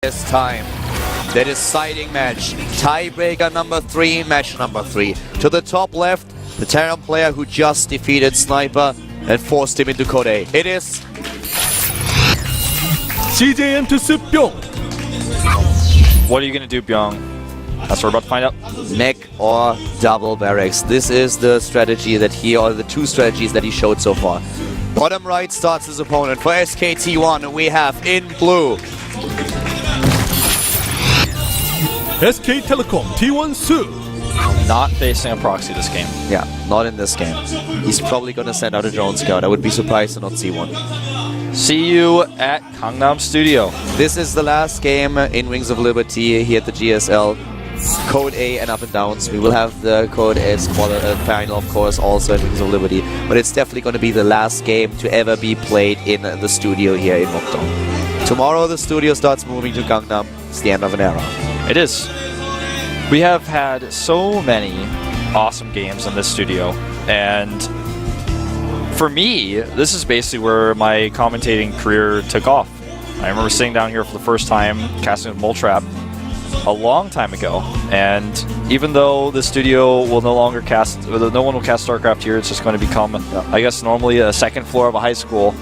This time, the deciding match, tiebreaker number 3, match number 3. To the top left, the Terran player who just defeated Sniper and forced him into Code A. It is CJ Entus Bbyong. What are you going to do, Bbyong? That's what we're about to find out. mech or double barracks. This is the strategy that or the two strategies that he showed so far. Bottom right starts his opponent. For SKT1, we have in blue SK Telecom T1 Su. Not facing a proxy this game. Yeah, not in this game. He's probably gonna send out a drone scout. I would be surprised to not see one. See you at Gangnam Studio. This is the last game in Wings of Liberty here at the GSL. Code A and up and downs. We will have the Code S final, of course, also in Wings of Liberty. But it's definitely going to be the last game to ever be played in the studio here in Mokdong. Tomorrow the studio starts moving to Gangnam. It's the end of an era. It is. We have had so many awesome games in this studio, and for me, this is basically where my commentating career took off. I remember sitting down here for the first time, casting with Moltrap a long time ago, and even though the studio will no longer cast, no one will cast Starcraft here, it's just going to become, I guess, normally a second floor of a high school.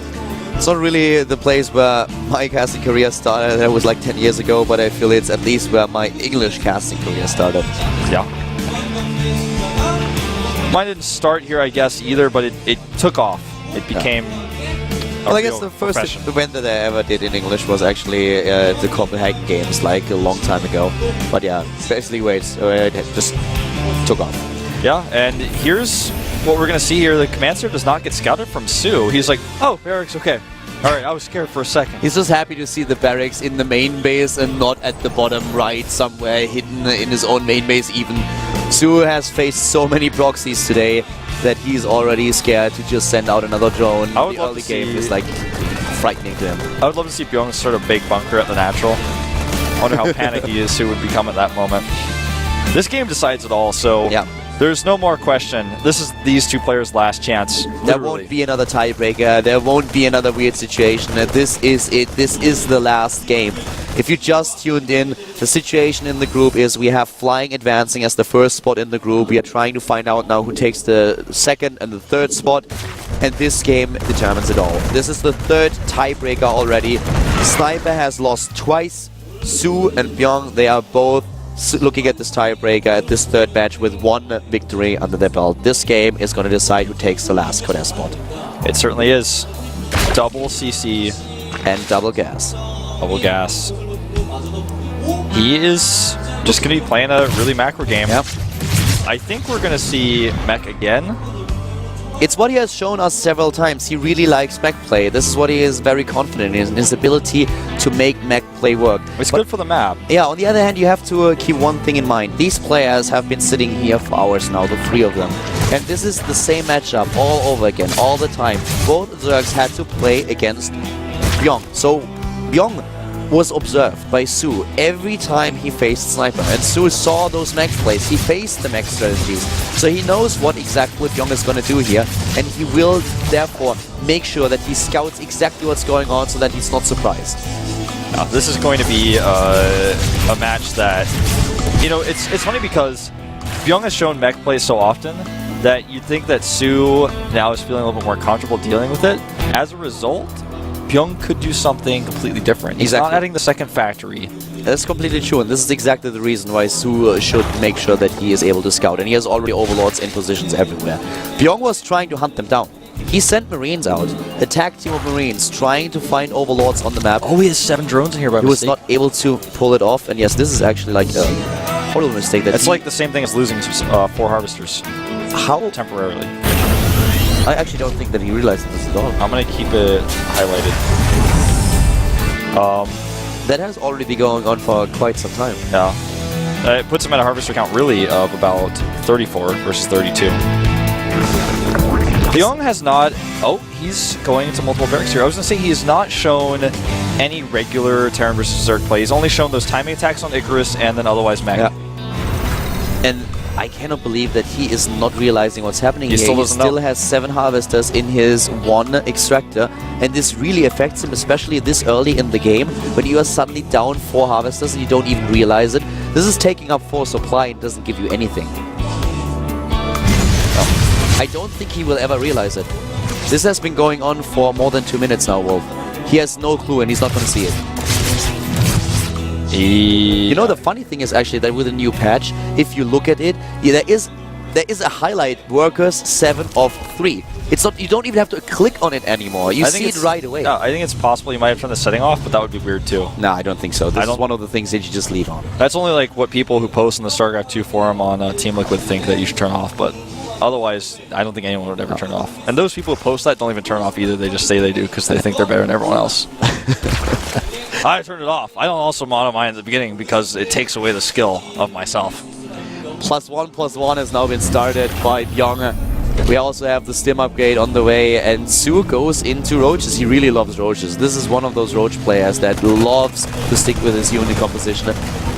It's not really the place where my casting career started. That was like 10 years ago, but I feel it's at least where my English casting career started. Yeah. Mine didn't start here, I guess, either, but it took off. It became Well, I guess the first event that I ever did in English was actually the Copenhagen Games, like a long time ago. But yeah, basically it just took off. Yeah, and here's what we're going to see here. The command center does not get scouted from Su. He's like, oh, barracks, okay. All right, I was scared for a second. He's just happy to see the barracks in the main base and not at the bottom right somewhere hidden in his own main base even. Su has faced so many proxies today that he's already scared to just send out another drone. The early game is like frightening to him. I would love to see Bbyong sort of big bunker at the natural. I wonder how panicky Su would become at that moment. This game decides it all, so yeah. There's no more question. This is these two players' last chance. Literally. There won't be another tiebreaker. There won't be another weird situation. This is it. This is the last game. If you just tuned in, the situation in the group is we have Flying advancing as the first spot in the group. We are trying to find out now who takes the second and the third spot. And this game determines it all. This is the third tiebreaker already. Sniper has lost twice. Su and Bbyong, they are both looking at this tiebreaker at this third match with one victory under their belt. This game is going to decide who takes the last Code S spot. It certainly is. Double CC. And double gas. Double gas. He is just going to be playing a really macro game. Yep. I think we're going to see mech again. It's what he has shown us several times. He really likes mech play. This is what he is very confident in his ability to make mech play work. It's good for the map. Yeah, on the other hand, you have to keep one thing in mind. These players have been sitting here for hours now, the three of them. And this is the same matchup all over again, all the time. Both Zergs had to play against Bbyong. So Bbyong was observed by Su every time he faced Sniper. And Su saw those mech plays. He faced the mech strategies. So he knows what exactly Bbyong is going to do here. And he will therefore make sure that he scouts exactly what's going on so that he's not surprised. This is going to be a match that, you know, it's funny because Bbyong has shown mech play so often that you'd think that Su now is feeling a little bit more comfortable dealing with it. As a result, Bbyong could do something completely different. He's not adding the second factory. That's completely true, and this is exactly the reason why Su should make sure that he is able to scout, and he has already overlords in positions everywhere. Bbyong was trying to hunt them down. He sent Marines out, attack team of Marines, trying to find overlords on the map. Oh, he has 7 drones in here by mistake. He was not able to pull it off, and yes, this is actually like a total mistake. It's like the same thing as losing 4 harvesters. How? Temporarily. I actually don't think that he realized this at all. I'm going to keep it highlighted. That has already been going on for quite some time. Yeah. It puts him at a harvester count really of about 34 versus 32. Bbyong has not... Oh, he's going into multiple barracks here. I was going to say he has not shown any regular Terran versus Zerg play. He's only shown those timing attacks on Icarus and then otherwise mech. Yeah. And I cannot believe that he is not realizing what's happening here. Still He doesn't still know. has 7 harvesters in his 1 extractor, and this really affects him, especially this early in the game, when you are suddenly down 4 harvesters and you don't even realize it. This is taking up 4 supply and doesn't give you anything. I don't think he will ever realize it. This has been going on for more than 2 minutes now, Wolf. He has no clue and he's not going to see it. You know, the funny thing is actually that with a new patch, if you look at it, there is a highlight workers 7 of 3. It's not, you don't even have to click on it anymore. You see it right away. No, I think it's possible you might have turned the setting off, but that would be weird too. No, I don't think so. This is one of the things that you just leave on. That's only like what people who post in the StarCraft 2 forum on Team Liquid think that you should turn off, but otherwise, I don't think anyone would ever turn it off. And those people who post that don't even turn it off either. They just say they do because they think they're better than everyone else. I turned it off. I don't also mono mine at the beginning because it takes away the skill of myself. +1/+1 has now been started by Bbyong. We also have the stim upgrade on the way, and Su goes into roaches. He really loves roaches. This is one of those roach players that loves to stick with his unit composition.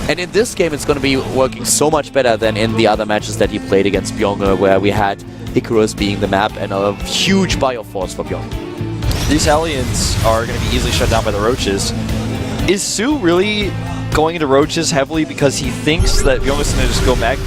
And in this game, it's going to be working so much better than in the other matches that he played against Bbyong, where we had Icarus being the map and a huge bioforce for Bbyong. These aliens are going to be easily shut down by the roaches. Is Su really going into roaches heavily because he thinks that Bbyong is going to just go mech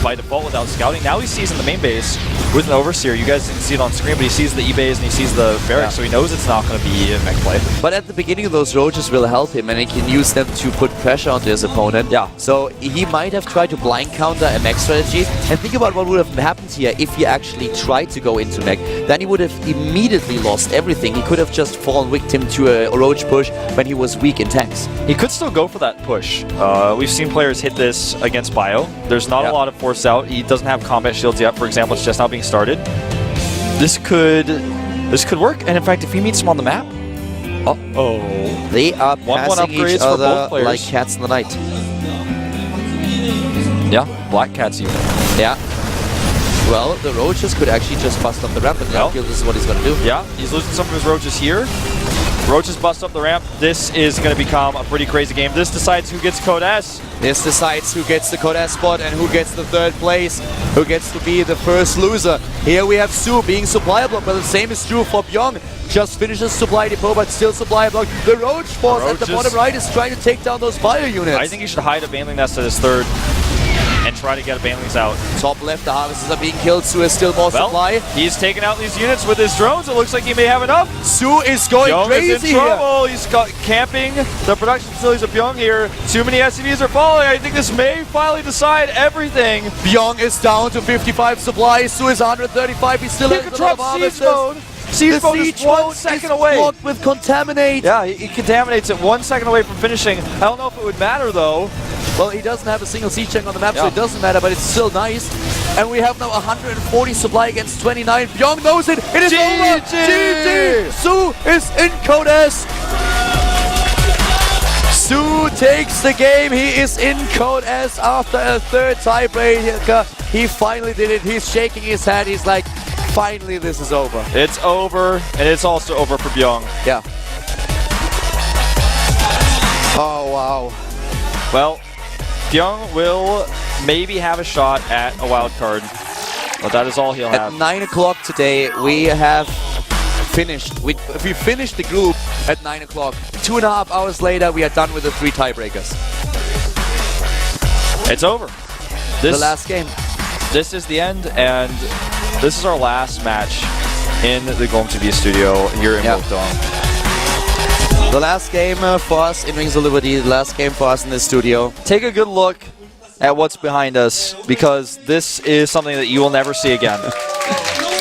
by default without scouting? Now he sees in the main base with an overseer. You guys didn't see it on screen, but he sees the E-base and he sees the barracks, so he knows it's not going to be a mech play. But at the beginning, those roaches will help him, and he can use them to put pressure onto his opponent. Yeah. So he might have tried to blind counter a mech strategy. And think about what would have happened here if he actually tried to go into mech. Then he would have immediately lost everything. He could have just fallen victim to a roach push when he was weak in tanks. He could still go for that push. We've seen players hit this against Bio. There's not a lot of force out. He doesn't have combat shields yet, for example. It's just now being started. This could work. And in fact, if he meets him on the map, They are 1-1 passing upgrades each for both other players. like cats in the night. yeah, black cats even. Yeah. Well, the roaches could actually just bust up the ramp, and this is what he's going to do. Yeah, he's losing some of his roaches here. Roaches bust up the ramp. This is going to become a pretty crazy game. This decides who gets Code S. This decides who gets the Code S spot and who gets the 3rd place, who gets to be the first loser. Here we have Su being supply blocked, but the same is true for Bbyong. Just finishes supply depot, but still supply blocked. The Roach Force at the bottom right is trying to take down those bio units. I think he should hide a Baneling Nest at his 3rd and try to get a Banelings out. Top left, the Harvesters are being killed. Su has still more supply. He's taking out these units with his drones. It looks like he may have enough. Su is going Bbyong crazy is in trouble. He's camping the production facilities of Bbyong here. Too many SCVs are falling. I think this may finally decide everything. Bbyong is down to 55 supply. Su is 135. He still has a lot of Harvesters. Siege mode is 1 second away. Blocked with Contaminate. Yeah, he contaminates it 1 second away from finishing. I don't know if it would matter though. Well, he doesn't have a single siege tank on the map, so it doesn't matter, but it's still nice. And we have now 140 supply against 29. Bbyong knows it. It is over. GG. Su is in Code S. Su takes the game. He is in Code S after a 3rd tiebreaker. He finally did it. He's shaking his head. He's like, finally, this is over. It's over, and it's also over for Bbyong. Yeah. Oh, wow. Well, Bbyong will maybe have a shot at a wild card, but that is all he'll have. At 9 o'clock today, we have finished. We finished the group at 9 o'clock. 2.5 hours later, we are done with the 3 tiebreakers. It's over. The last game. This is the end, and this is our last match in the GOMTV studio here in Bbyong. The last game for us in Wings of Liberty, the last game for us in this studio. Take a good look at what's behind us, because this is something that you will never see again.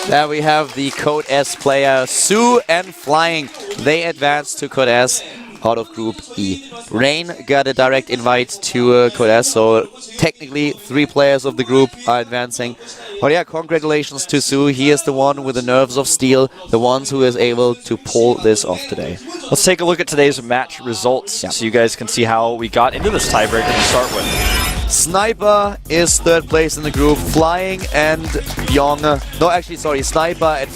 There we have the Code S player, Su and Flying. They advance to Code S out of Group E. Rain got a direct invite to Code S, so technically 3 players of the group are advancing. But yeah, congratulations to Su. He is the one with the nerves of steel, the ones who is able to pull this off today. Let's take a look at today's match results so you guys can see how we got into this tiebreaker to start with. Sniper is 3rd place in the group. Flying and Bbyong. No, actually, sorry. Sniper and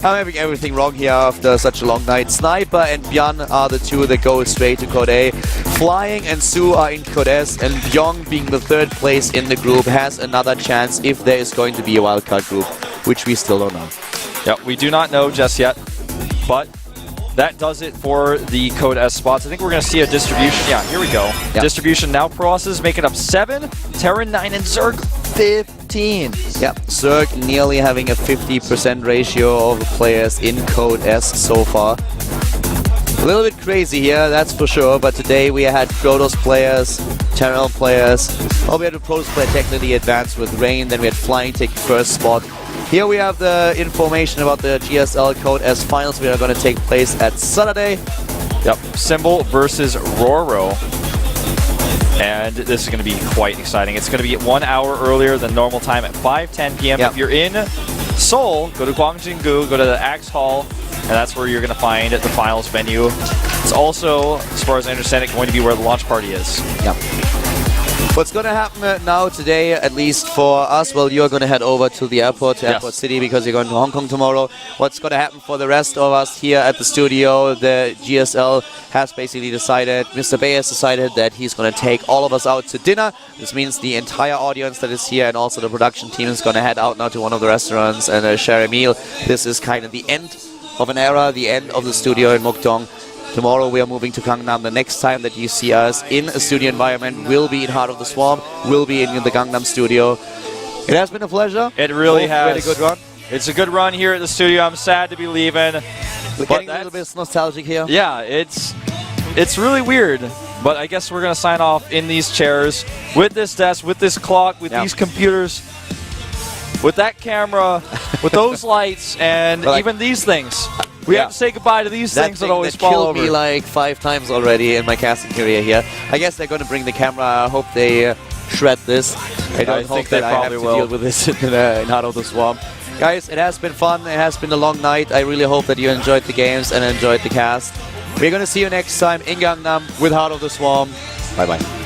I'm having everything wrong here after such a long night. Sniper and Bbyong are the two that go straight to Code A. Flying and Sue are in Code S, and Bbyong, being the third place in the group, has another chance if there is going to be a wildcard group, which we still don't know. Yeah, we do not know just yet, but that does it for the Code S spots. I think we're going to see a distribution. Yeah, here we go. Yep. Distribution now. Pross is making up 7, Terran 9, and Zerg 15. Yep, Zerg nearly having a 50% ratio of the players in Code S so far. A little bit crazy here, that's for sure, but today we had Protoss players, Terran players. Oh, we had a Protoss player technically advanced with Rain, then we had Flying take first spot. Here we have the information about the GSL Code S finals, which are going to take place at Saturday. Yep, Symbol versus Roro. And this is going to be quite exciting. It's going to be 1 hour earlier than normal time at 5:10 p.m. Yep. If you're in Seoul, go to Gwangjin-gu, go to the Axe Hall, and that's where you're going to find the finals venue. It's also, as far as I understand it, going to be where the launch party is. Yep. What's going to happen now today, at least for us, well, you're going to head over to the airport, to Airport City, because you're going to Hong Kong tomorrow. What's going to happen for the rest of us here at the studio, the GSL has basically decided, Mr. Bay has decided that he's going to take all of us out to dinner. This means the entire audience that is here and also the production team is going to head out now to one of the restaurants and share a meal. This is kind of the end of an era, the end of the studio in Mukdong. Tomorrow we are moving to Gangnam. The next time that you see us in a studio environment will be in Heart of the Swarm, will be in the Gangnam studio. It has been a pleasure. It really has. Really good run. It's a good run here at the studio. I'm sad to be leaving. We're getting a little bit nostalgic here. Yeah, it's really weird. But I guess we're going to sign off in these chairs, with this desk, with this clock, with these computers, with that camera, with those lights, and even these things. We have to say goodbye to these things that always fall over. That killed me like 5 times already in my casting career here. I guess they're going to bring the camera. I hope they shred this. I don't hope that I have to deal with this in Heart of the Swarm. Guys, it has been fun. It has been a long night. I really hope that you enjoyed the games and enjoyed the cast. We're going to see you next time in Gangnam with Heart of the Swarm. Bye-bye.